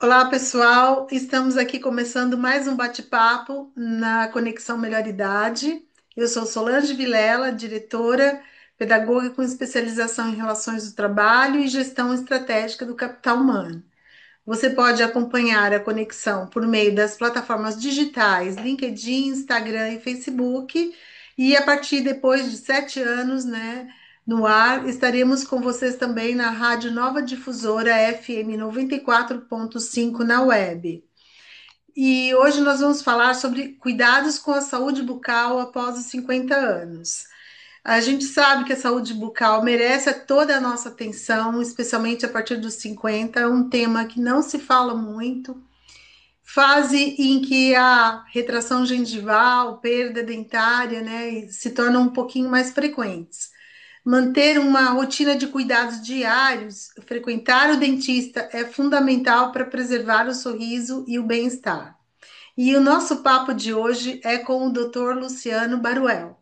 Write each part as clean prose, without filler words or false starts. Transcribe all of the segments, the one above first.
Olá, pessoal. Estamos aqui começando mais um bate-papo na Conexão Melhor Idade. Eu sou Solange Vilela, diretora, pedagoga com especialização em relações do trabalho e gestão estratégica do capital humano. Você pode acompanhar a conexão por meio das plataformas digitais LinkedIn, Instagram e Facebook. E a partir depois de 7 anos, né, no ar, estaremos com vocês também na Rádio Nova Difusora FM 94.5 na web. E hoje nós vamos falar sobre cuidados com a saúde bucal após os 50 anos. A gente sabe que a saúde bucal merece toda a nossa atenção, especialmente a partir dos 50, é um tema que não se fala muito. Fase em que a retração gengival, perda dentária, né, se tornam um pouquinho mais frequentes. Manter uma rotina de cuidados diários, frequentar o dentista é fundamental para preservar o sorriso e o bem-estar. E o nosso papo de hoje é com o Dr. Luciano Baruel.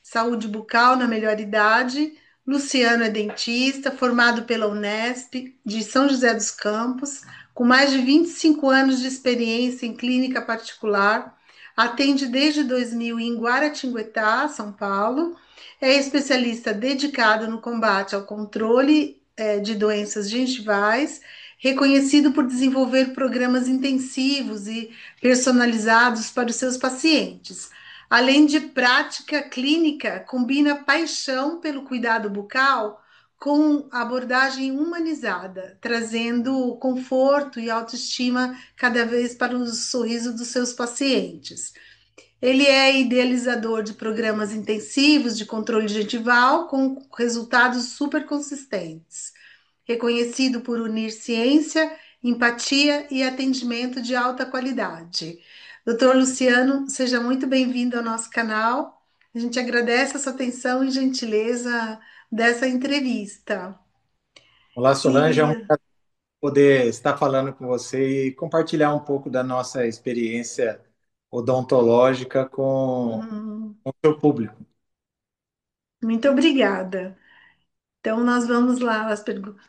Saúde bucal na melhor idade. Luciano é dentista, formado pela Unesp de São José dos Campos, com mais de 25 anos de experiência em clínica particular, atende desde 2000 em Guaratinguetá, São Paulo, é especialista dedicado no combate ao controle de doenças gengivais, reconhecido por desenvolver programas intensivos e personalizados para os seus pacientes. Além de prática clínica, combina paixão pelo cuidado bucal com abordagem humanizada, trazendo conforto e autoestima cada vez para o sorriso dos seus pacientes. Ele é idealizador de programas intensivos de controle gengival com resultados super consistentes, reconhecido por unir ciência, empatia e atendimento de alta qualidade. Doutor Luciano, seja muito bem-vindo ao nosso canal. A gente agradece a sua atenção e gentileza dessa entrevista. Olá, Solange, é um E prazer poder estar falando com você e compartilhar um pouco da nossa experiência odontológica com o seu público. muito obrigada. Então, nós vamos lá às perguntas.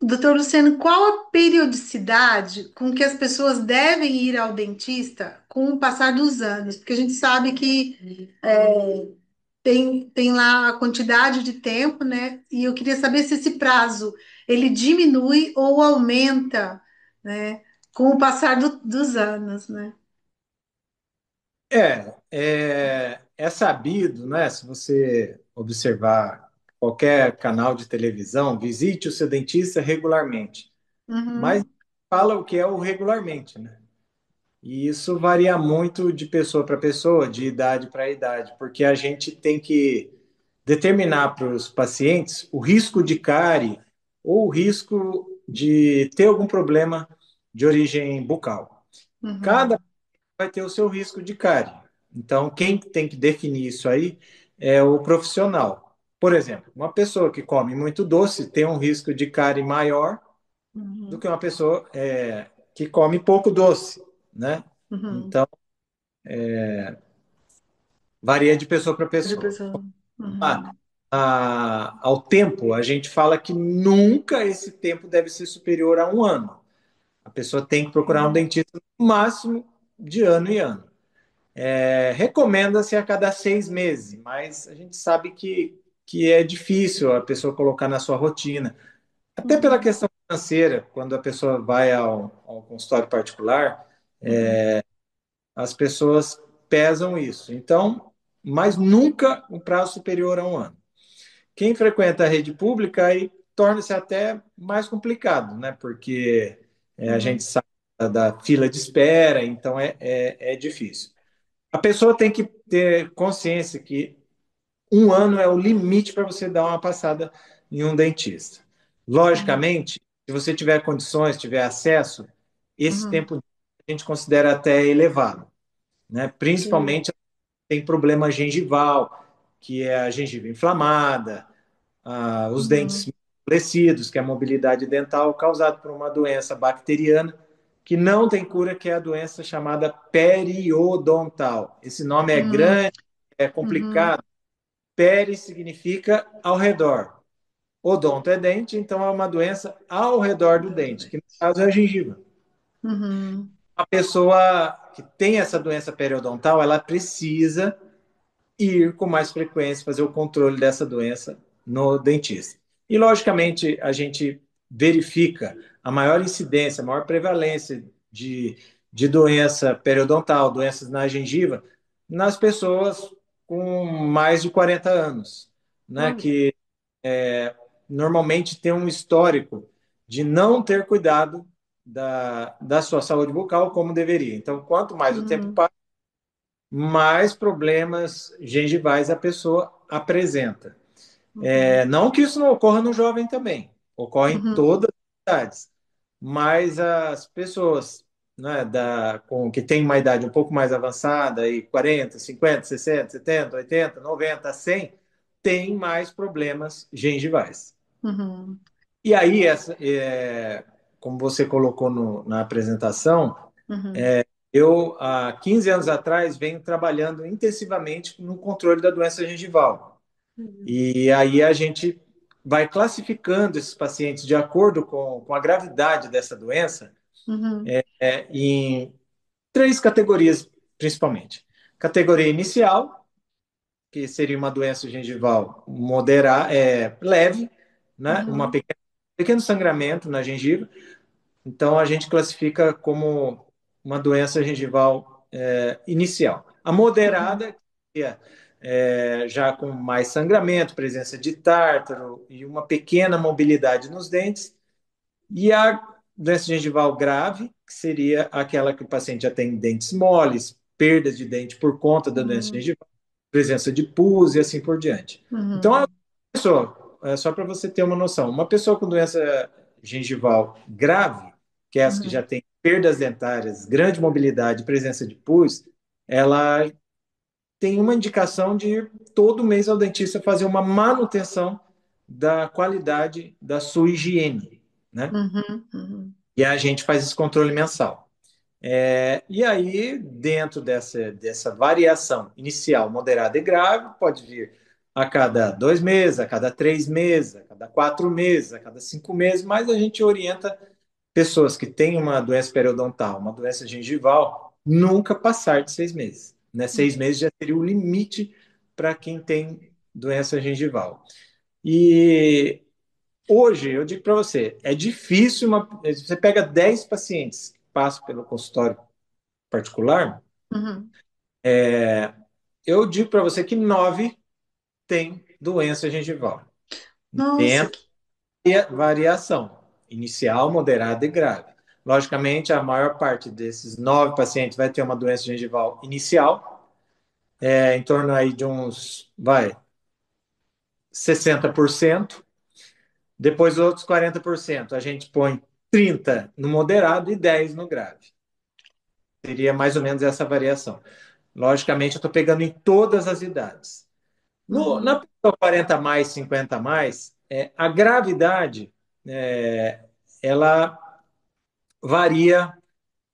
Doutor Luciano, qual a periodicidade com que as pessoas devem ir ao dentista com o passar dos anos? Porque a gente sabe que tem lá a quantidade de tempo, né? E eu queria saber se esse prazo ele diminui ou aumenta, né? Com o passar dos anos, né? É sabido, né? Se você observar qualquer canal de televisão, visite o seu dentista regularmente. Mas Uhum, fala o que é o regularmente, né? E isso varia muito de pessoa para pessoa, de idade para idade, porque a gente tem que determinar para os pacientes o risco de cárie ou o risco de ter algum problema de origem bucal. Cada uhum, vai ter o seu risco de cárie. Então, quem tem que definir isso aí é o profissional. Por exemplo, uma pessoa que come muito doce tem um risco de cárie maior do uhum, que uma pessoa que come pouco doce, né? uhum. Então, varia de pessoa para De pessoa. pessoa. Ah, Uhum, ao tempo, a gente fala que nunca esse tempo deve ser superior a um ano. A pessoa tem que procurar um uhum, dentista no máximo de ano em ano. Recomenda-se a cada 6 meses, mas a gente sabe que é difícil a pessoa colocar na sua rotina. Até pela uhum, questão financeira, quando a pessoa vai ao consultório particular, uhum, as pessoas pesam isso. Então, mas nunca um prazo superior a um ano. Quem frequenta a rede pública aí torna-se até mais complicado, né? Porque a gente uhum, sabe da fila de espera, então é difícil. A pessoa tem que ter consciência que um ano é o limite para você dar uma passada em um dentista. uhum, Logicamente, se você tiver condições, tiver acesso, esse uhum. tempo a gente considera até elevado, né? Sim. Principalmente tem problema gengival, que é a gengiva inflamada, os dentes Uhum, amolecidos, que é a mobilidade dental causada por uma doença bacteriana que não tem cura, que é a doença chamada periodontal. Esse nome é Hum, grande, é uhum. complicado. Peri significa ao redor. Odonto é dente, então é uma doença ao redor do dente, que no caso é a gengiva. Uhum. A pessoa que tem essa doença periodontal, ela precisa ir com mais frequência fazer o controle dessa doença no dentista. E, logicamente, a gente verifica a maior incidência, a maior prevalência de doença periodontal, doenças na gengiva, nas pessoas com mais de 40 anos, né, Olha. que normalmente tem um histórico de não ter cuidado da sua saúde bucal como deveria. Então, quanto mais o tempo Uhum. passa, mais problemas gengivais a pessoa apresenta. Uhum. Não que isso não ocorra no jovem também, ocorre em Uhum. todas as idades, mas as pessoas, né, que têm uma idade um pouco mais avançada, aí 40, 50, 60, 70, 80, 90, 100, têm mais problemas gengivais. Uhum. E aí, como você colocou na apresentação, Uhum. eu, há 15 anos atrás, venho trabalhando intensivamente no controle da doença gengival. Uhum. E aí a gente vai classificando esses pacientes de acordo com a gravidade dessa doença Uhum. em três categorias, principalmente. Categoria inicial, que seria uma doença gengival moderada, leve, né? Uhum. Pequeno sangramento na gengiva. Então, a gente classifica como uma doença gengival inicial. A Uhum. moderada, que já com mais sangramento, presença de tártaro e uma pequena mobilidade nos dentes. E a doença gengival grave, que seria aquela que o paciente já tem dentes moles, perdas de dente por conta da doença Uhum. gengival, presença de pus e assim por diante. Então, a Uhum. pessoa, só para você ter uma noção, uma pessoa com doença gengival grave, que é essa que já Uhum. tem perdas dentárias, grande mobilidade, presença de pus, ela tem uma indicação de ir todo mês ao dentista fazer uma manutenção da qualidade da sua higiene, né? Uhum. Uhum. E a gente faz esse controle mensal. E aí, dentro dessa variação inicial, moderada e grave, pode vir a cada 2 meses, a cada 3 meses, a cada 4 meses, a cada 5 meses, mas a gente orienta pessoas que têm uma doença periodontal, uma doença gengival, nunca passar de 6 meses. Né? 6 meses já seria o limite para quem tem doença gengival. E hoje, eu digo para você, é difícil você pega 10 pacientes que passam pelo consultório particular, Uhum. eu digo para você que 9 têm doença gengival. Nossa, Dentro da variação inicial, moderada e grave. Logicamente, a maior parte desses 9 pacientes vai ter uma doença gengival inicial, em torno aí de uns, 60%. Depois, os outros 40%, a gente põe 30 no moderado e 10 no grave. Seria mais ou menos essa variação. Logicamente, eu estou pegando em todas as idades. Na uhum. pessoa 40 mais, 50 mais, a gravidade ela varia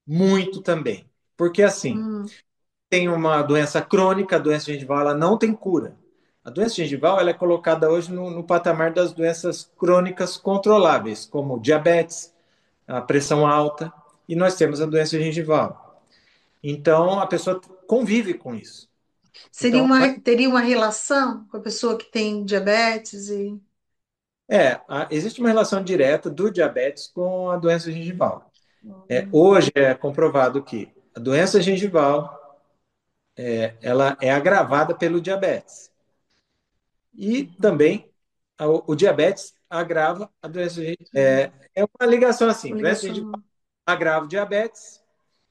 muito também. Porque assim, Uhum. tem uma doença crônica, a doença gengival ela não tem cura. A doença gengival ela é colocada hoje no patamar das doenças crônicas controláveis, como diabetes, a pressão alta, e nós temos a doença gengival. Então, a pessoa convive com isso. Então, Teria uma relação com a pessoa que tem diabetes e. existe uma relação direta do diabetes com a doença gengival. Uhum. Hoje é comprovado que a doença gengival ela é agravada pelo diabetes. E Uhum. também o diabetes agrava a doença gengival. É uma ligação assim, Uma doença gengival ligação. agrava o diabetes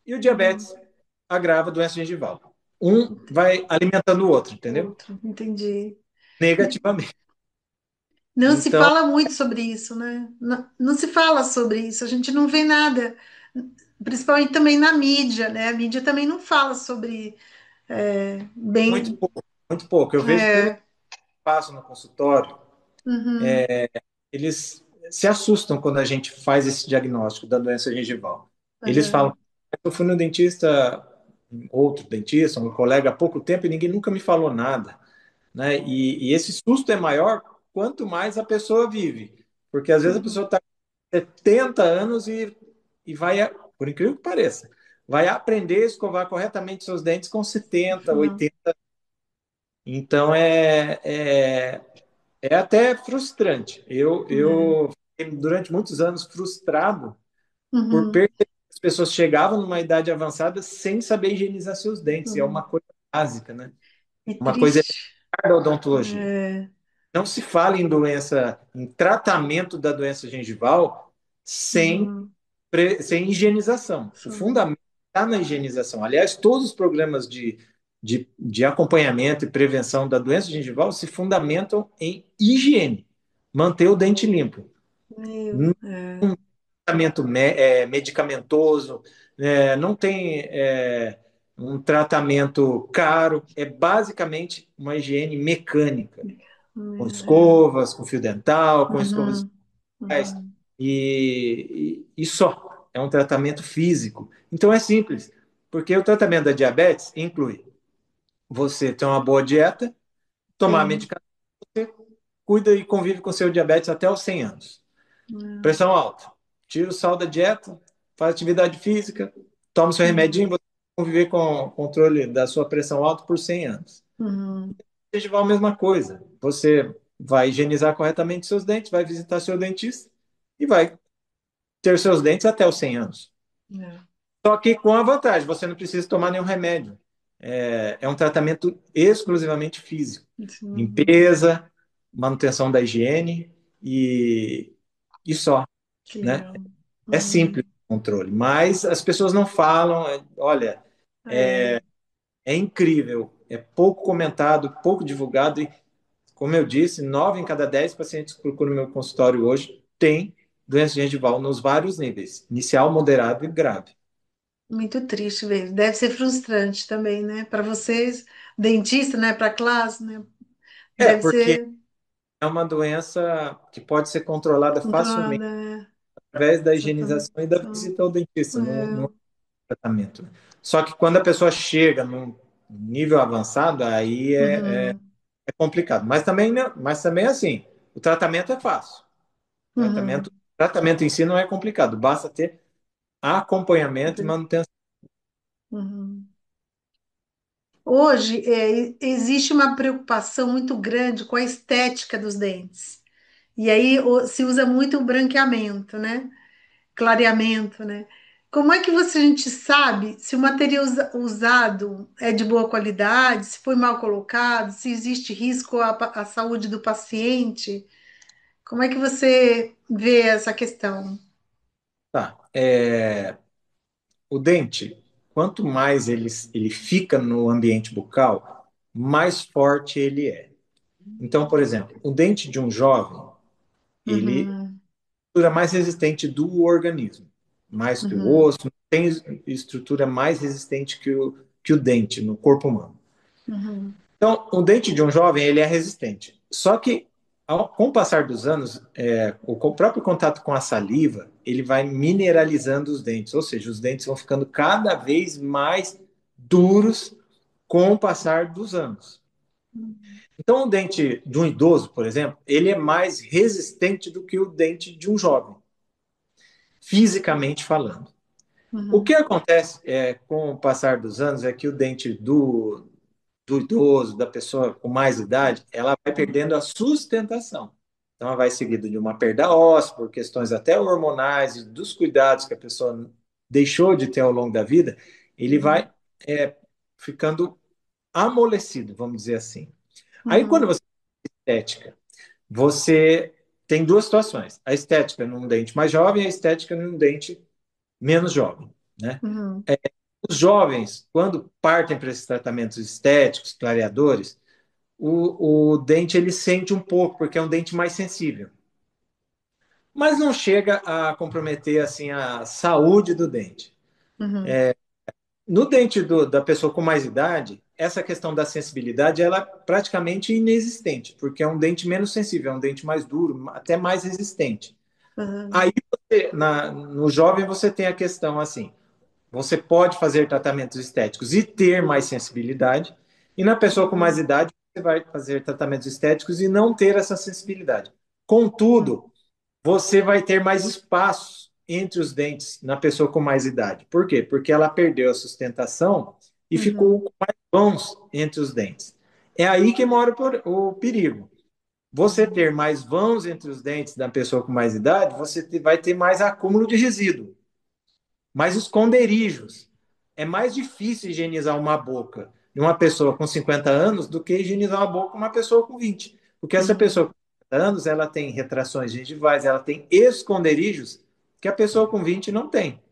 e o Uhum. diabetes agrava a doença gengival. Um vai alimentando o outro, entendeu? Outro, entendi. Negativamente. Não se Então, fala muito sobre isso, né? Não, não se fala sobre isso, a gente não vê nada, principalmente também na mídia, né? A mídia também não fala sobre muito bem. pouco, muito pouco. Eu vejo que os É, que passam no consultório, uhum, eles se assustam quando a gente faz esse diagnóstico da doença gengival. Eles falam, Aham, eu fui no dentista, outro dentista, um colega há pouco tempo e ninguém nunca me falou nada, né? E esse susto é maior quanto mais a pessoa vive, porque às vezes a uhum, pessoa está com 70 anos e vai, por incrível que pareça, vai aprender a escovar corretamente seus dentes com 70, não, 80. Então é até frustrante. é, Eu fiquei durante muitos anos frustrado por uhum, perceber que as pessoas chegavam numa idade avançada sem saber higienizar seus dentes. E é uma uhum. coisa básica, né? Que Uma coisa triste. da odontologia. É, Não se fala em doença, em tratamento da doença gengival sem, uhum, sem higienização. O são, fundamento está na higienização. Aliás, todos os programas de acompanhamento e prevenção da doença gengival se fundamentam em higiene, manter o dente limpo. meu, é, Tratamento medicamentoso, não tem um tratamento caro, é basicamente uma higiene mecânica, com meu, é, escovas, com fio dental, com escovas uhum, dentais, uhum, e só. É um tratamento físico. Então é simples, porque o tratamento da diabetes inclui você ter uma boa dieta, tomar sim, medicamento, você cuida e convive com seu diabetes até os 100 anos. é, Pressão alta. Tira o sal da dieta, faz atividade física, toma seu uhum, remedinho, você vai conviver com o controle da sua pressão alta por 100 anos. uhum, Gengival, a mesma coisa. Você vai higienizar corretamente seus dentes, vai visitar seu dentista e vai ter seus dentes até os 100 anos. é, Só que com a vantagem, você não precisa tomar nenhum remédio. É um tratamento exclusivamente físico. sim, Limpeza, manutenção da higiene e só, que né? legal. É simples Uhum, o controle, mas as pessoas não falam. Olha, é, é incrível, é pouco comentado, pouco divulgado e, como eu disse, 9 em cada 10 pacientes que procuram meu consultório hoje têm doença gengival nos vários níveis, inicial, moderado e grave. muito triste mesmo. Deve ser frustrante também, né? Para vocês, dentista, né? Para a classe, né? Deve Porque ser é uma doença que pode ser controlada facilmente controlada, né? através da Exatamente. higienização e da visita ao dentista, no É, tratamento. Só que quando a pessoa chega num nível avançado, aí uhum, é complicado. Mas também, mas também é assim, o tratamento é fácil. uhum, O tratamento em si não é complicado, basta ter acompanhamento e manutenção. uhum. Hoje, existe uma preocupação muito grande com a estética dos dentes. E aí se usa muito o branqueamento, né? Clareamento, né? Como é que a gente sabe se o material usado é de boa qualidade, se foi mal colocado, se existe risco à saúde do paciente? Como é que você vê essa questão? Tá. O dente, quanto mais ele fica no ambiente bucal, mais forte ele é. Então, por exemplo, o dente de um jovem, ele Uhum, é a estrutura mais resistente do organismo, mais que o uhum, osso, tem estrutura mais resistente que o dente no corpo humano. uhum, Então, o dente de um jovem ele é resistente. Só que, com o passar dos anos, o próprio contato com a saliva ele vai mineralizando os dentes, ou seja, os dentes vão ficando cada vez mais duros com o passar dos anos. Então, o dente de um idoso, por exemplo, ele é mais resistente do que o dente de um jovem, fisicamente falando. O que uhum, acontece com o passar dos anos é que o dente do idoso, da pessoa com mais idade, ela vai perdendo a sustentação. Então, ela vai seguido de uma perda óssea, por questões até hormonais e dos cuidados que a pessoa deixou de ter ao longo da vida, ele uhum, vai é, ficando amolecido, vamos dizer assim. Aí, quando uhum, você tem estética, você tem duas situações: a estética num dente mais jovem e a estética num dente menos jovem, né? uhum, Os jovens, quando partem para esses tratamentos estéticos, clareadores, o dente ele sente um pouco, porque é um dente mais sensível. Mas não chega a comprometer assim a saúde do dente. uhum, No dente da pessoa com mais idade, essa questão da sensibilidade ela é praticamente inexistente, porque é um dente menos sensível, é um dente mais duro, até mais resistente. uhum, Aí, no jovem, você tem a questão assim. você pode fazer tratamentos estéticos e ter mais sensibilidade, e na pessoa com mais Uhum. idade, você vai fazer tratamentos estéticos e não ter essa sensibilidade. Contudo, você vai ter mais espaço entre os dentes na pessoa com mais idade. Por quê? Porque ela perdeu a sustentação e ficou Uhum. com mais vãos entre os dentes. É aí que mora o perigo. Você Uhum. ter mais vãos entre os dentes da pessoa com mais idade, você vai ter mais acúmulo de resíduo, mais esconderijos. É mais difícil higienizar uma boca de uma pessoa com 50 anos do que higienizar uma boca de uma pessoa com 20. Porque essa Uhum. pessoa com 50 anos, ela tem retrações gengivais, ela tem esconderijos que a pessoa com 20 não tem.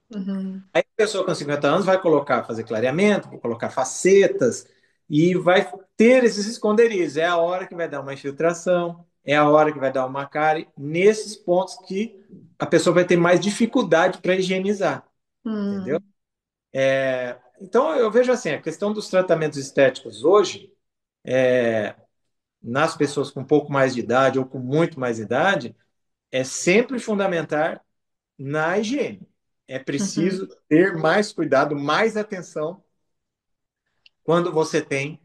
Uhum. Aí a pessoa com 50 anos vai colocar, fazer clareamento, vai colocar facetas e vai ter esses esconderijos. É a hora que vai dar uma infiltração, é a hora que vai dar uma cárie, nesses pontos que a pessoa vai ter mais dificuldade para higienizar, entendeu? Uhum. Então eu vejo assim, a questão dos tratamentos estéticos hoje, nas pessoas com um pouco mais de idade ou com muito mais idade, é sempre fundamental na higiene. É Uhum. preciso ter mais cuidado, mais atenção quando você tem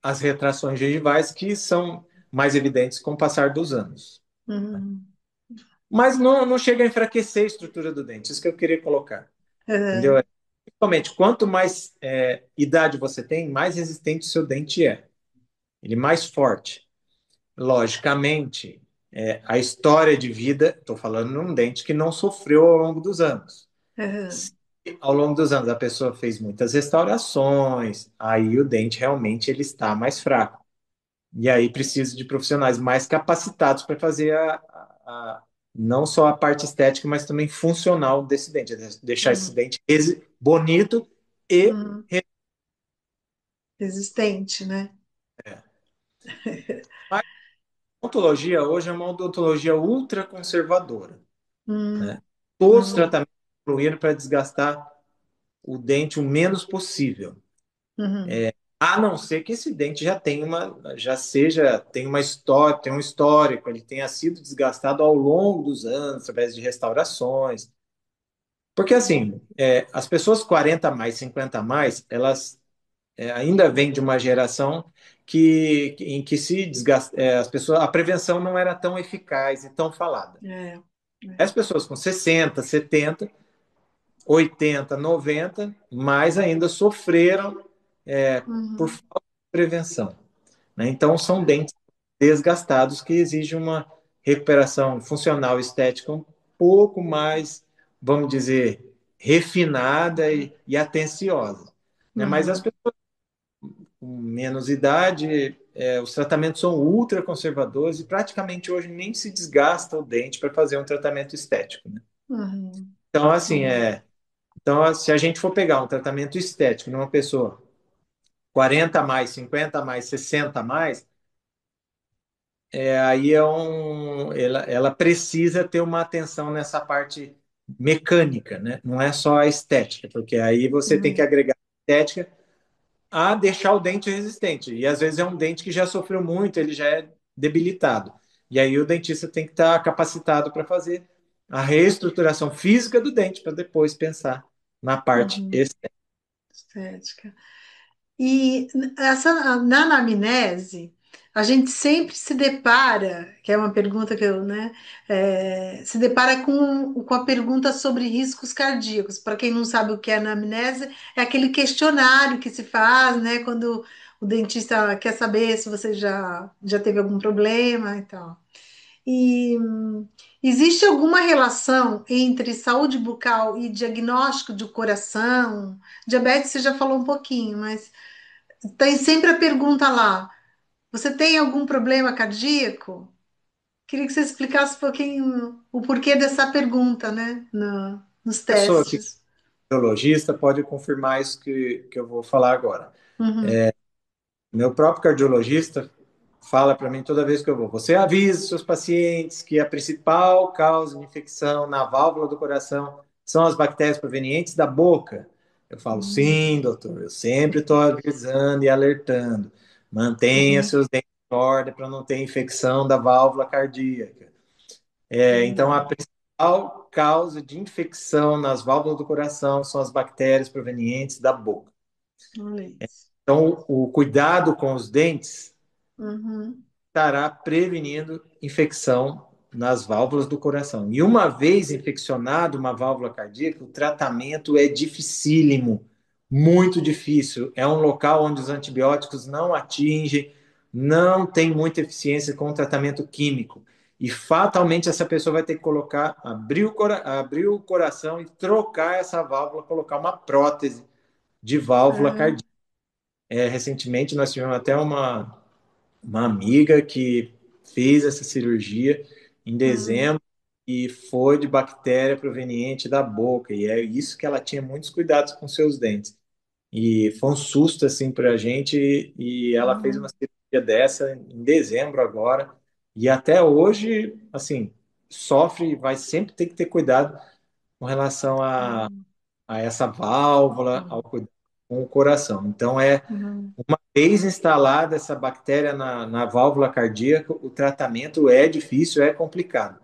as retrações gengivais que são mais evidentes com o passar dos anos. Uhum. Mas não chega a enfraquecer a estrutura do dente, isso que eu queria colocar, entendeu? Uhum. Principalmente, quanto mais idade você tem, mais resistente o seu dente é. Ele é mais forte. Logicamente, a história de vida, estou falando num dente que não sofreu ao longo dos anos. Uhum. Se ao longo dos anos a pessoa fez muitas restaurações, aí o dente realmente ele está mais fraco. E aí precisa de profissionais mais capacitados para fazer não só a parte estética, mas também funcional desse dente, deixar esse Uhum. dente bonito e Uhum. Resistente, né? a odontologia hoje é uma odontologia ultraconservadora, Uhum. né? Todos os Uhum. tratamentos evoluíram para desgastar o dente o menos possível. Uhum. A não ser que esse dente tem uma história, tem um histórico, ele tenha sido desgastado ao longo dos anos, através de restaurações. Porque, assim, as pessoas 40 a mais, 50 a mais, elas ainda vêm de uma geração em que se desgasta, as pessoas, a prevenção não era tão eficaz e tão falada. É. É. As pessoas com 60, 70, 80, 90, mais ainda sofreram por Uhum. falta de prevenção, né? Então, são dentes desgastados que exigem uma recuperação funcional e estética um pouco mais, vamos dizer, refinada e atenciosa, né? Mas as Uhum. pessoas com menos idade, os tratamentos são ultra conservadores e praticamente hoje nem se desgasta o dente para fazer um tratamento estético, né? Uhum. Então, assim, Uhum. se a gente for pegar um tratamento estético numa pessoa 40 a mais, 50 a mais, 60 a mais, aí ela precisa ter uma atenção nessa parte mecânica, né? Não é só a estética, porque aí você tem que Uhum. agregar estética a deixar o dente resistente. E às vezes é um dente que já sofreu muito, ele já é debilitado. E aí o dentista tem que estar capacitado para fazer a reestruturação física do dente, para depois pensar na parte Uhum. estética. Estética. E na anamnese, a gente sempre se depara, que é uma pergunta que eu, né, se depara com a pergunta sobre riscos cardíacos. Para quem não sabe o que é anamnese, é aquele questionário que se faz, né, quando o dentista quer saber se você já teve algum problema e tal. E existe alguma relação entre saúde bucal e diagnóstico de coração? Diabetes você já falou um pouquinho, mas tem sempre a pergunta lá: você tem algum problema cardíaco? Queria que você explicasse um pouquinho o porquê dessa pergunta, né, nos A pessoa que testes. é cardiologista pode confirmar isso que eu vou falar agora. Uhum. Meu próprio cardiologista fala para mim toda vez que eu vou: você avisa seus pacientes que a principal causa de infecção na válvula do coração são as bactérias provenientes da boca. Eu falo: Uhum. sim, doutor, eu sempre estou avisando e alertando. Mantenha Uhum. seus dentes em ordem para não ter infecção da válvula cardíaca. Então, a Uhum. principal causa de infecção nas válvulas do coração são as bactérias provenientes da boca. Olha isso. Então, o cuidado com os dentes Uhum. estará prevenindo infecção nas válvulas do coração. E uma vez infeccionado uma válvula cardíaca, o tratamento é dificílimo, muito difícil. É um local onde os antibióticos não atingem, não tem muita eficiência com o tratamento químico. E fatalmente essa pessoa vai ter que colocar, abrir o coração e trocar essa válvula, colocar uma prótese de válvula É. cardíaca. Recentemente nós tivemos até uma amiga que fez essa cirurgia em Hum. dezembro e foi de bactéria proveniente da boca. E é isso que ela tinha muitos cuidados com seus dentes. E foi um susto assim para a gente. E ela fez uma Uhum. cirurgia dessa em dezembro agora. E até hoje, assim, sofre, vai sempre ter que ter cuidado com relação Uhum. a essa válvula, ao cuidado com o coração. Então, Uhum. uma vez instalada essa bactéria na válvula cardíaca, o tratamento é difícil, é complicado.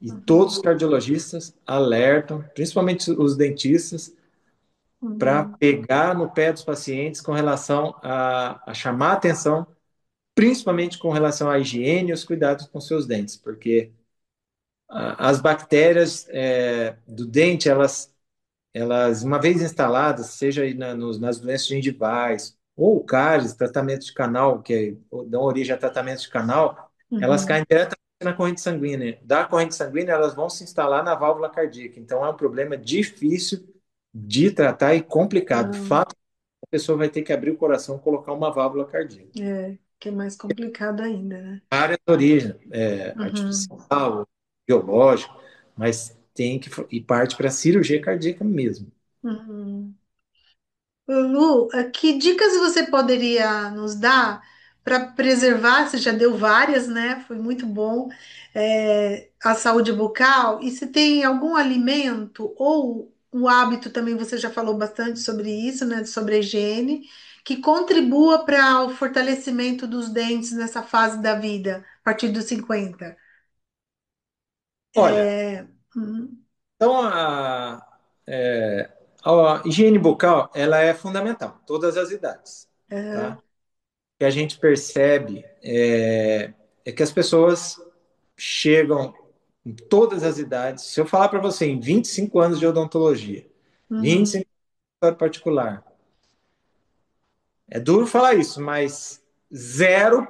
E todos os Uhum. cardiologistas alertam, principalmente os dentistas, para Uhum. pegar no pé dos pacientes com relação a chamar a atenção, principalmente com relação à higiene e os cuidados com seus dentes, porque as bactérias do dente, elas, uma vez instaladas, seja aí nas doenças gengivais ou cáries, tratamento de canal, dão origem a tratamento de canal, elas Uhum. caem diretamente na corrente sanguínea. Da corrente sanguínea, elas vão se instalar na válvula cardíaca. Então, é um problema difícil de tratar e complicado. Não. Fato, a pessoa vai ter que abrir o coração e colocar uma válvula cardíaca. É, que é mais complicado ainda, né? Várias origens, Uhum. artificial, biológico, mas tem que ir parte para a cirurgia cardíaca mesmo. Uhum. Lu, que dicas você poderia nos dar para preservar? Você já deu várias, né? Foi muito bom, a saúde bucal. E se tem algum alimento ou o hábito também, você já falou bastante sobre isso, né? Sobre a higiene, que contribua para o fortalecimento dos dentes nessa fase da vida, a partir dos 50. Olha, Uhum. então, a higiene bucal, ela é fundamental, todas as idades, tá? Aham. O que a gente percebe é que as pessoas chegam em todas as idades. Se eu falar para você em 25 anos de odontologia, 25 Uhum. anos de consultório particular, é duro falar isso, mas zero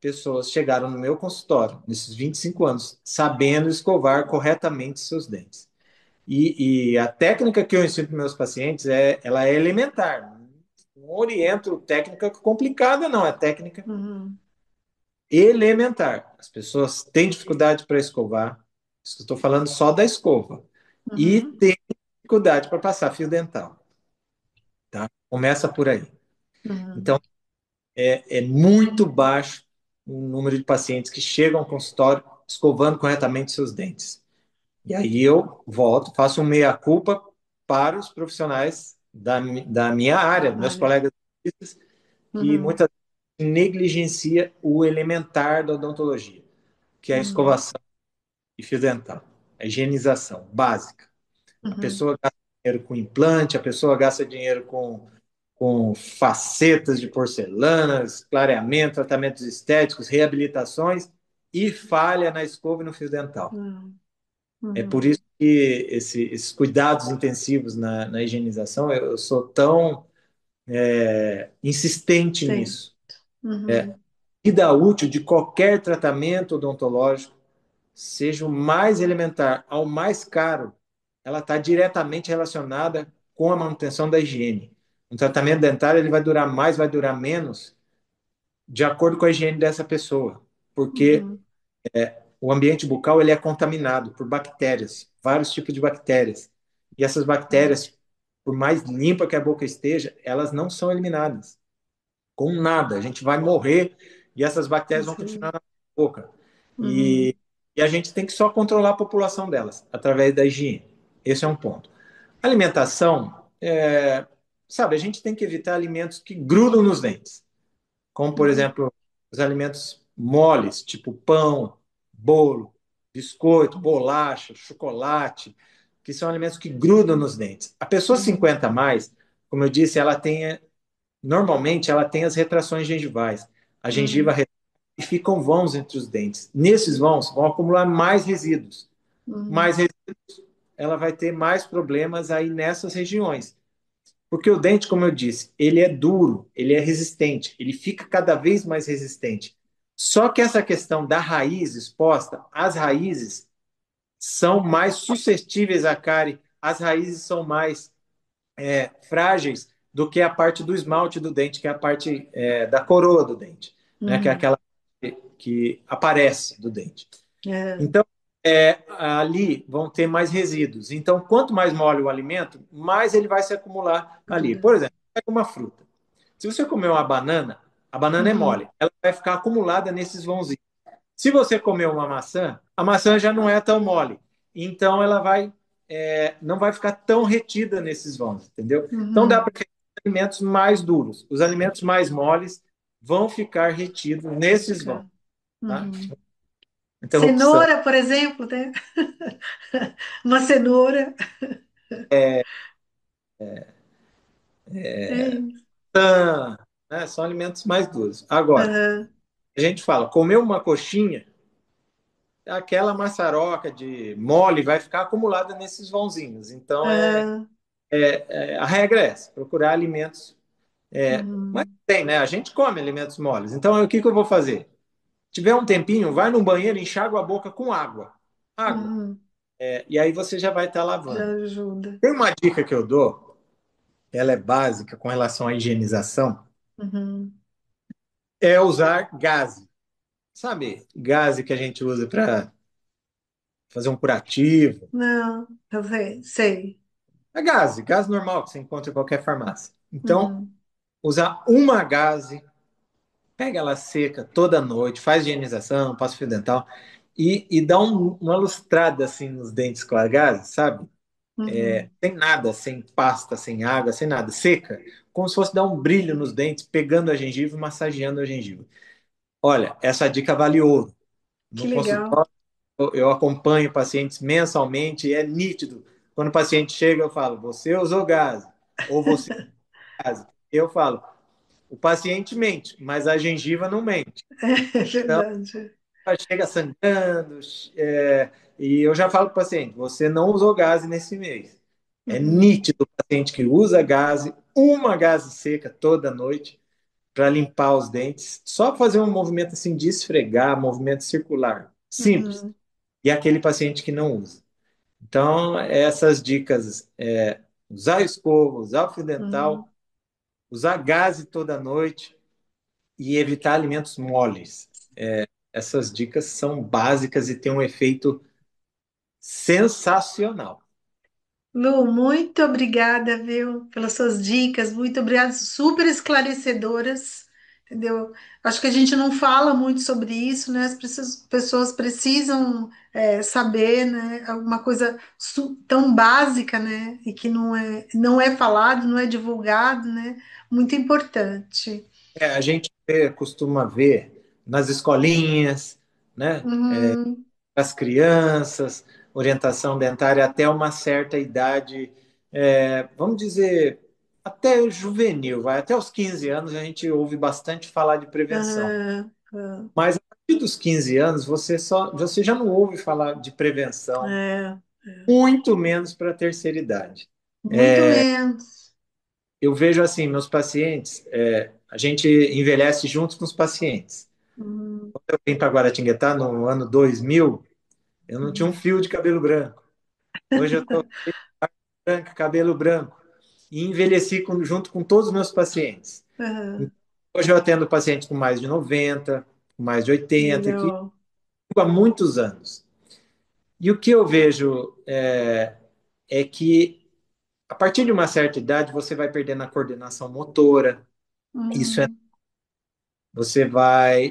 pessoas chegaram no meu consultório nesses 25 anos sabendo escovar corretamente seus dentes. E a técnica que eu ensino para meus pacientes ela é elementar. Não oriento técnica complicada, não. É técnica Uhum. elementar. As pessoas têm dificuldade para escovar. Isso que eu estou falando só da escova. E Uhum. tem dificuldade para passar fio dental. Tá? Começa por aí. Uhum. Então, é muito baixo o número de pacientes que chegam ao consultório escovando corretamente seus dentes. E aí eu volto, faço um meia-culpa para os profissionais da minha área, meus Olha. colegas que Uhum. muitas vezes negligencia o elementar da odontologia, que é a Uhum. escovação e fio dental, a higienização básica. A Uhum. pessoa gasta dinheiro com implante, a pessoa gasta dinheiro com facetas de porcelanas, clareamento, tratamentos estéticos, reabilitações e falha na escova e no fio dental. Uhum. É por Uhum. isso que esses cuidados intensivos na higienização, eu sou tão insistente Tem. nisso. Uhum. Vida útil de qualquer tratamento odontológico, seja o mais elementar ao mais caro, ela está diretamente relacionada com a manutenção da higiene. Um tratamento dentário ele vai durar mais, vai durar menos, de acordo com a higiene dessa pessoa, porque Uhum. o ambiente bucal ele é contaminado por bactérias, vários tipos de bactérias. E essas Uhum. bactérias, por mais limpa que a boca esteja, elas não são eliminadas com nada. A gente vai morrer e essas bactérias vão Sim. continuar na boca. Uhum. E a gente tem que só controlar a população delas através da higiene. Esse é um ponto. Alimentação, sabe, a gente tem que evitar alimentos que grudam nos dentes, como, por Uhum. exemplo, os alimentos moles, tipo pão, bolo, biscoito, bolacha, chocolate, que são alimentos que grudam nos dentes. A pessoa Uhum. 50 a mais, como eu disse, normalmente ela tem as retrações gengivais. A gengiva Uhum. retrai e ficam vãos entre os dentes. Nesses vãos vão acumular mais resíduos. Uhum. Mais resíduos, ela vai ter mais problemas aí nessas regiões. Porque o dente, como eu disse, ele é duro, ele é resistente, ele fica cada vez mais resistente. Só que essa questão da raiz exposta, as raízes são mais suscetíveis à cárie, as raízes são mais frágeis do que a parte do esmalte do dente, que é a parte da coroa do dente, né? Que é Uhum. aquela que aparece do dente. É, Então, ali vão ter mais resíduos. Então, quanto mais mole o alimento, mais ele vai se acumular ali. gruda. Por exemplo, pega uma fruta. Se você comer uma banana, a banana é Uhum. mole, ela vai ficar acumulada nesses vãozinhos. Se você comer uma maçã, a maçã já não é tão mole. Então, ela não vai ficar tão retida nesses vãos, entendeu? Então, dá Uhum. para alimentos mais duros. Os alimentos mais moles vão ficar retidos Vai nesses vãos, ficar. tá? Uhum. Interrupção. Cenoura, por exemplo, né? Uma cenoura. É isso. Né? São alimentos mais duros. Agora, Aham. a gente fala, comer uma coxinha, aquela maçaroca de mole vai ficar acumulada nesses vãozinhos. Então, Aham. a regra é essa, procurar alimentos. Mas Uhum. tem, né? A gente come alimentos moles. Então, o que que eu vou fazer? Tiver um tempinho, vai no banheiro, enxágua a boca com água. Água. Uhum. E aí você já vai estar Já lavando. ajuda. Tem uma dica que eu dou, ela é básica com relação à higienização, Uhum. é usar gaze. Sabe, gaze que a gente usa para fazer um curativo. Não, talvez, sei. É gase normal que você encontra em qualquer farmácia. Então, Uhum. usar uma gase, pega ela seca toda noite, faz higienização, passa fio dental e dá uma lustrada assim nos dentes com a gase, sabe? Uhum. Sem nada, sem pasta, sem água, sem nada, seca, como se fosse dar um brilho nos dentes, pegando a gengiva e massageando a gengiva. Olha, essa dica vale ouro. Que No legal. consultório, eu acompanho pacientes mensalmente e é nítido. Quando o paciente chega, eu falo, você usou gás, ou você usou gás. Eu falo, o paciente mente, mas a gengiva não mente. É Então, verdade. ela chega sangrando, e eu já falo para o paciente, você não usou gás nesse mês. É Uhum. nítido o paciente que usa gás, uma gase seca toda noite, para limpar os dentes, só fazer um movimento assim de esfregar, movimento circular, simples. Uhum. E aquele paciente que não usa. Então, essas dicas, usar escova, usar o fio Uhum. dental, usar gaze toda noite e evitar alimentos moles. Essas dicas são básicas e têm um efeito sensacional. Lu, muito obrigada, viu, pelas suas dicas, muito obrigada, super esclarecedoras, entendeu? Acho que a gente não fala muito sobre isso, né? Pessoas precisam saber, né? Alguma coisa tão básica, né? E que não é falado, não é divulgado, né? Muito importante. A gente costuma ver nas escolinhas, né, Uhum, as crianças, orientação dentária até uma certa idade, vamos dizer, até juvenil, vai até os 15 anos a gente ouve bastante falar de prevenção. aham, aham, Mas a partir dos 15 anos você já não ouve falar de prevenção, é, muito menos para a terceira idade. muito menos. Eu vejo assim, meus pacientes, a gente envelhece juntos com os pacientes. Uhum, Quando eu vim para Guaratinguetá no ano 2000, eu não tinha um uhum, fio de cabelo branco. Hoje eu estou branco, cabelo branco. E envelheci junto com todos os meus pacientes. aham, Hoje eu atendo pacientes com mais de 90, com mais de 80, que legal. há muitos anos. E o que eu vejo é que a partir de uma certa idade você vai perdendo a coordenação motora. Isso Uhum, você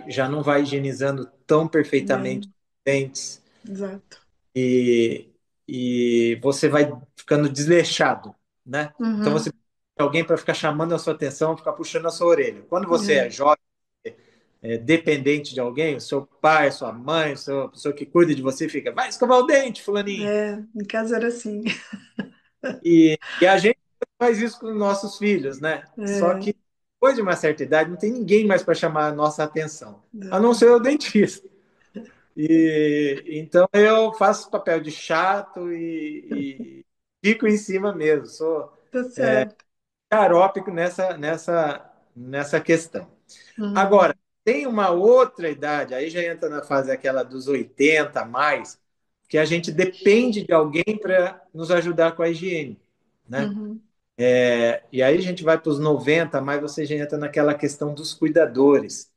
já não vai higienizando tão perfeitamente é, os dentes exato. e, e você vai ficando desleixado, né? Então você Uhum, tem alguém para ficar chamando a sua atenção, ficar puxando a sua orelha. Quando você é é, jovem, dependente de alguém, o seu pai, a sua mãe, a pessoa que cuida de você fica, vai escovar o dente, fulaninho. Em casa era assim. E a gente faz isso com os nossos filhos, né? Só É, que depois de uma certa idade não tem ninguém mais para chamar a nossa atenção, a não ser exato. o dentista. E então eu faço papel de chato e fico em cima mesmo. Sou Tá certo. xarópico nessa questão. Agora, Uhum, tem uma outra idade, aí já entra na fase aquela dos 80 a mais, que a gente depende de alguém para nos ajudar com a higiene, né? uhum, E aí a gente vai para os 90, mas você já entra naquela questão dos cuidadores.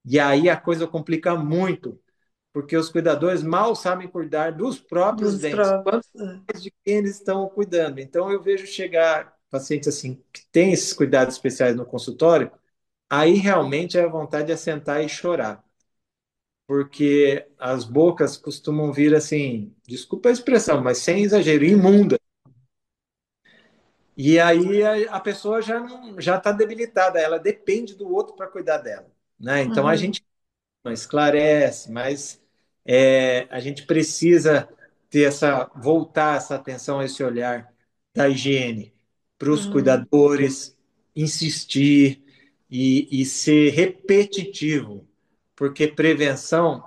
E aí a coisa complica muito, porque os cuidadores mal sabem cuidar dos próprios dos dentes, quanto próprios. mais de quem eles estão cuidando. Então eu vejo chegar pacientes assim que têm esses cuidados especiais no consultório, aí realmente a vontade é sentar e chorar, porque as bocas costumam vir assim, desculpa a expressão, mas sem exagero, imunda. E aí a pessoa já está debilitada, ela depende do outro para cuidar dela, né? Então a Uhum, gente não esclarece, mas a gente precisa ter voltar essa atenção, esse olhar da higiene para os uhum, cuidadores, insistir e ser repetitivo, porque prevenção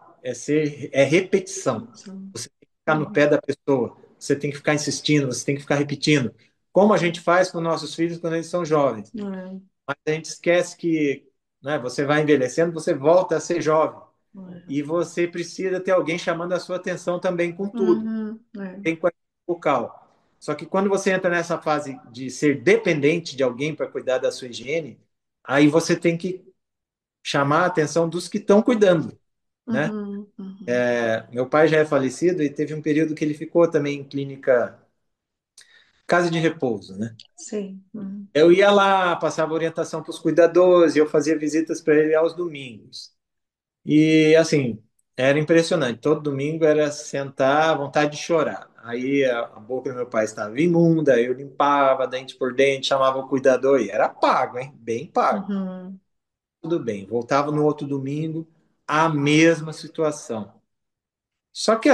é repetição. sim. Você tem que ficar no Uhum, pé da pessoa, você tem que ficar insistindo, você tem que ficar repetindo, como a gente faz com nossos filhos quando eles são jovens. é, Mas a gente esquece que, né, você vai envelhecendo, você volta a ser jovem. é. E você precisa ter alguém chamando a sua atenção também com tudo. Uhum, é. Tem coisa bucal. Só que quando você entra nessa fase de ser dependente de alguém para cuidar da sua higiene, aí você tem que chamar a atenção dos que estão cuidando, né? Uhum, uhum. Meu pai já é falecido e teve um período que ele ficou também em clínica, casa de repouso, né? Sim. Uhum, Eu ia lá, passava orientação para os cuidadores, e eu fazia visitas para ele aos domingos. E assim, era impressionante. Todo domingo era sentar, vontade de chorar. Aí a boca do meu pai estava imunda, eu limpava dente por dente, chamava o cuidador e era pago, hein? Bem pago. uhum, Tudo bem. Voltava no outro domingo, a mesma situação. Só que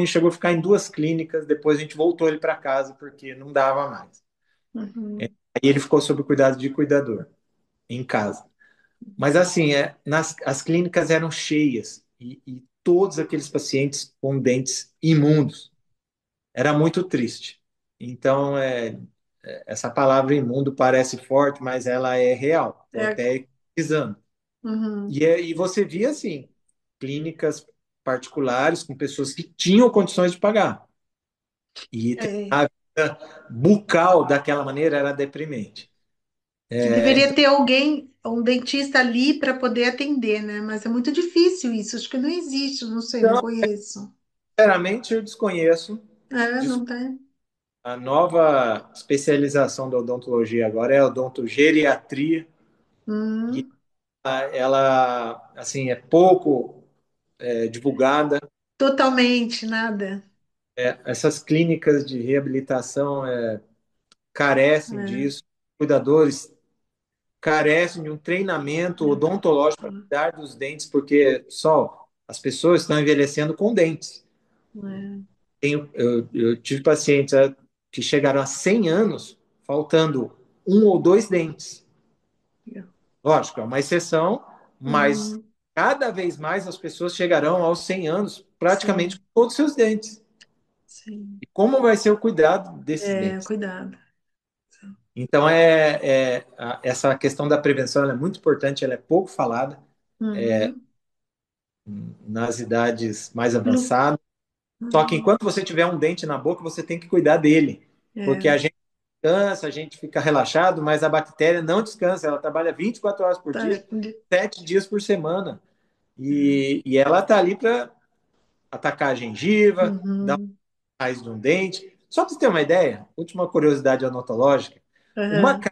chegou a ficar em duas clínicas, depois a gente voltou ele para casa porque não dava mais. uhum. Aí ele ficou sob o cuidado de cuidador em casa. Mas assim, as clínicas eram cheias e todos aqueles pacientes com dentes imundos. Era muito triste. Então, essa palavra imundo parece forte, mas ela é real. Estou É, até pesquisando. uhum. E você via, assim, clínicas particulares com pessoas que tinham condições de pagar. E É. a vida bucal daquela maneira era deprimente. Que deveria ter alguém, um dentista ali para poder atender, né? Mas é muito difícil isso. Acho que não existe, não sei, não Então, conheço. sinceramente, eu desconheço. É, não tem. A nova especialização da odontologia agora é a odontogeriatria e Hum, ela assim é pouco divulgada. totalmente, nada. Essas clínicas de reabilitação carecem É, disso, cuidadores carecem de um treinamento odontológico para cuidar dos dentes, porque só as pessoas estão envelhecendo com dentes. é, Eu tive pacientes que chegaram a 100 anos faltando um ou dois dentes. é. Lógico, é uma exceção, mas Uhum, cada vez mais as pessoas chegarão aos 100 anos praticamente sim, com todos os seus dentes. sim. E como vai ser o cuidado desses É, dentes? cuidado. Então, essa questão da prevenção é muito importante, ela é pouco falada Uhum. nas idades mais Lu- avançadas. Só que Uhum. enquanto você tiver um dente na boca, você tem que cuidar dele, porque É, a gente descansa, a gente fica relaxado, mas a bactéria não descansa, ela trabalha 24 horas por tá. dia, 7 dias por semana. É. E ela está ali para atacar a gengiva, dar Uhum. um raiz de um dente. Só para você ter uma ideia, última curiosidade odontológica, uma, Uhum.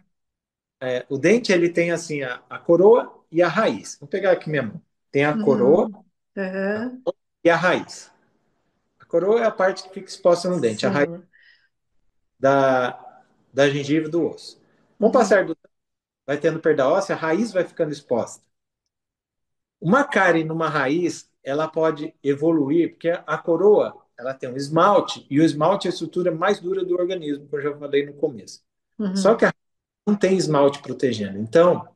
o dente ele tem assim a coroa e a raiz. Vou pegar aqui minha mão. Tem a coroa Uhum. Uhum. e a raiz. A coroa é a parte que fica exposta no dente, a raiz Sim. da gengiva e do osso. Com o Uhum. passar do tempo, vai tendo perda óssea, a raiz vai ficando exposta. Uma cárie numa raiz, ela pode evoluir, porque a coroa, ela tem um esmalte, e o esmalte é a estrutura mais dura do organismo, que eu já falei no começo. Só Uhum. que a não tem esmalte protegendo. Então,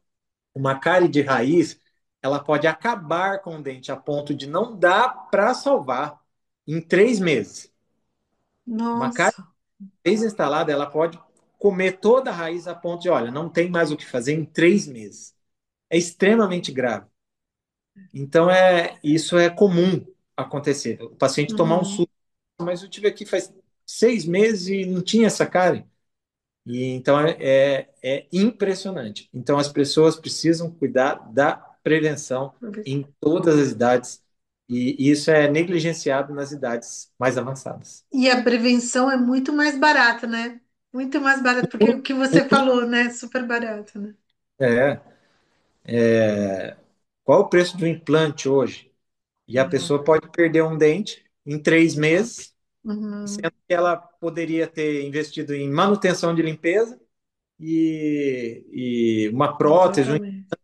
uma cárie de raiz, ela pode acabar com o dente a ponto de não dar para salvar em 3 meses. Uma cárie Nossa. instalada, ela pode comer toda a raiz a ponto de, olha, não tem mais o que fazer em 3 meses. É extremamente grave. Então, isso é comum acontecer. O paciente tomar um Uhum. susto, mas eu tive aqui faz 6 meses e não tinha essa cárie. E então é impressionante. Então as pessoas precisam cuidar da prevenção em todas as idades e isso é negligenciado nas idades mais avançadas. E a prevenção é muito mais barata, né? Muito mais barato, porque o que você falou, né? Super barato, né? É, qual o preço de um implante hoje? E a É. pessoa pode perder um dente em 3 meses, Uhum. sendo que ela poderia ter investido em manutenção de limpeza e uma prótese, Exatamente.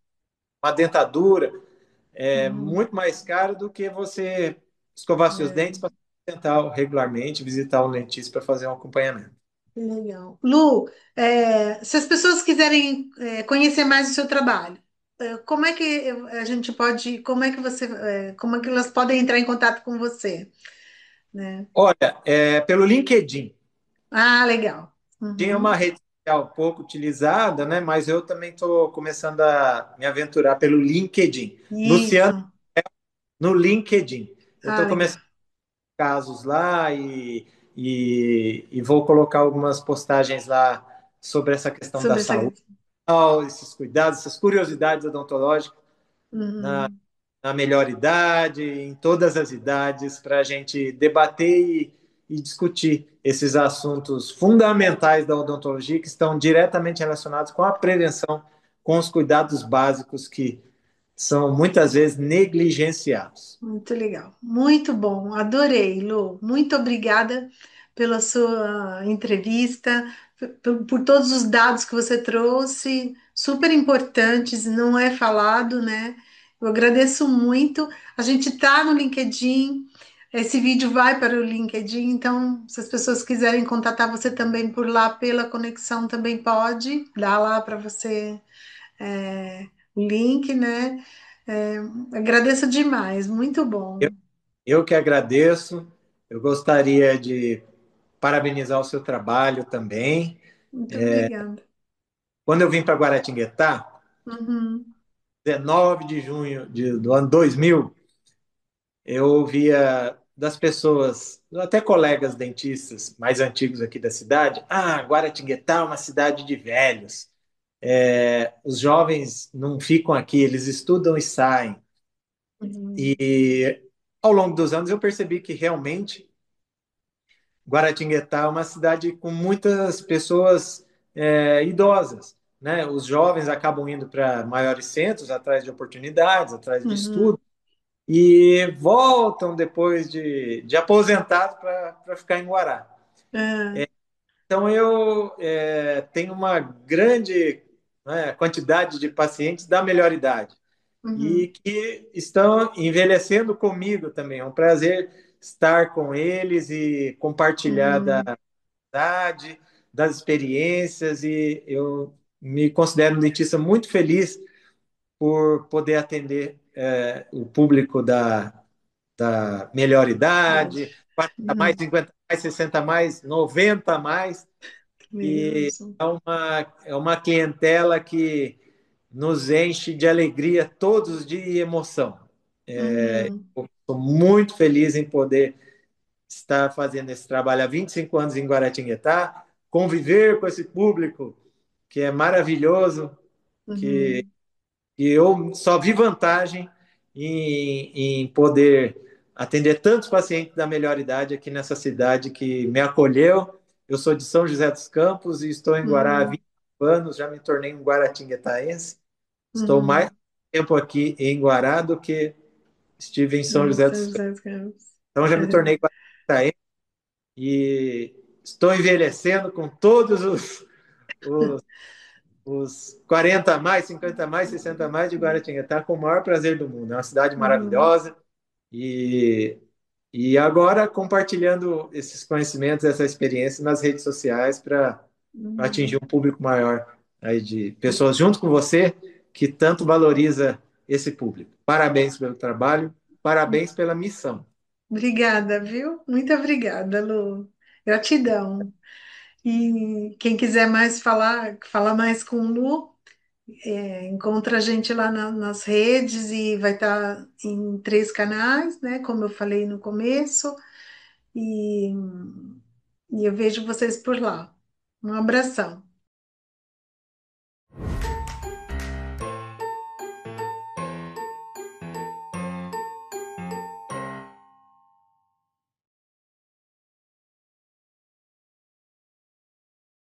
uma dentadura. É Uhum. muito mais caro do que você escovar seus dentes É. para tentar regularmente visitar um dentista para fazer um acompanhamento. Legal. Lu, se as pessoas quiserem conhecer mais o seu trabalho, como é que a gente pode, como é que elas podem entrar em contato com você, né? Olha, pelo LinkedIn. Ah, legal. Tinha uma Uhum. rede social pouco utilizada, né? Mas eu também estou começando a me aventurar pelo LinkedIn. Luciano, Isso. no LinkedIn. Eu Ah, estou legal. começando casos lá e vou colocar algumas postagens lá sobre essa questão da Sobre essa saúde, questão. esses cuidados, essas curiosidades odontológicas Uhum. na melhor idade, em todas as idades, para a gente debater e discutir esses assuntos fundamentais da odontologia que estão diretamente relacionados com a prevenção, com os cuidados básicos que são muitas vezes negligenciados. Muito legal. Muito bom. Adorei, Lu. Muito obrigada pela sua entrevista, por todos os dados que você trouxe, super importantes, não é falado, né? Eu agradeço muito. A gente está no LinkedIn, esse vídeo vai para o LinkedIn, então, se as pessoas quiserem contatar você também por lá, pela conexão, também pode, dá lá para você o link, né? É, agradeço demais, muito Eu, bom. eu que agradeço, eu gostaria de parabenizar o seu trabalho também. Muito obrigada. Quando eu vim para Guaratinguetá, Uhum, 19 de junho do ano 2000, eu ouvia das pessoas, até colegas dentistas mais antigos aqui da cidade, Guaratinguetá é uma cidade de velhos. Os jovens não ficam aqui, eles estudam e saem. uhum, E ao longo dos anos eu percebi que realmente Guaratinguetá é uma cidade com muitas pessoas idosas, né? Os jovens acabam indo para maiores centros atrás de oportunidades, atrás de estudo, uhum, e voltam depois de aposentado para ficar em Guará. é, Então, eu tenho uma grande, né, quantidade de pacientes da melhor idade e uhum, que estão envelhecendo comigo também. É um prazer estar com eles e compartilhar da uhum, idade, das experiências, e eu me considero um dentista muito feliz por poder atender o público da melhor verdade. idade, 40 mais, Uhum, 50 mais, 60 mais, 90 mais, que legal, e isso. é uma clientela que nos enche de alegria todos os dias e emoção. Uhum, Estou muito feliz em poder estar fazendo esse trabalho há 25 anos em Guaratinguetá, conviver com esse público que é maravilhoso, que uhum, e eu só vi vantagem em poder atender tantos pacientes da melhor idade aqui nessa cidade que me acolheu. Eu sou de São José dos Campos e estou em Guará há uhum, 20 anos, já me tornei um guaratinguetaense. Estou mais uhum. tempo aqui em Guará do que estive em São Em José São dos Campos. José dos Campos. Então já me tornei guaratinguetaense e estou envelhecendo com todos os os 40 a mais, 50 a mais, 60 a mais de Guaratinguetá com o maior prazer do mundo. É uma cidade Uhum, maravilhosa e, e agora compartilhando esses conhecimentos, essa experiência nas redes sociais para atingir uhum. um público maior aí de pessoas junto com você que tanto valoriza esse público. Parabéns pelo trabalho, parabéns pela missão. Obrigada, viu? Muito obrigada, Lu. Gratidão. E quem quiser mais falar mais com o Lu, encontra a gente lá nas redes e vai estar em 3 canais, né? Como eu falei no começo, e, e eu vejo vocês por lá. Um abração.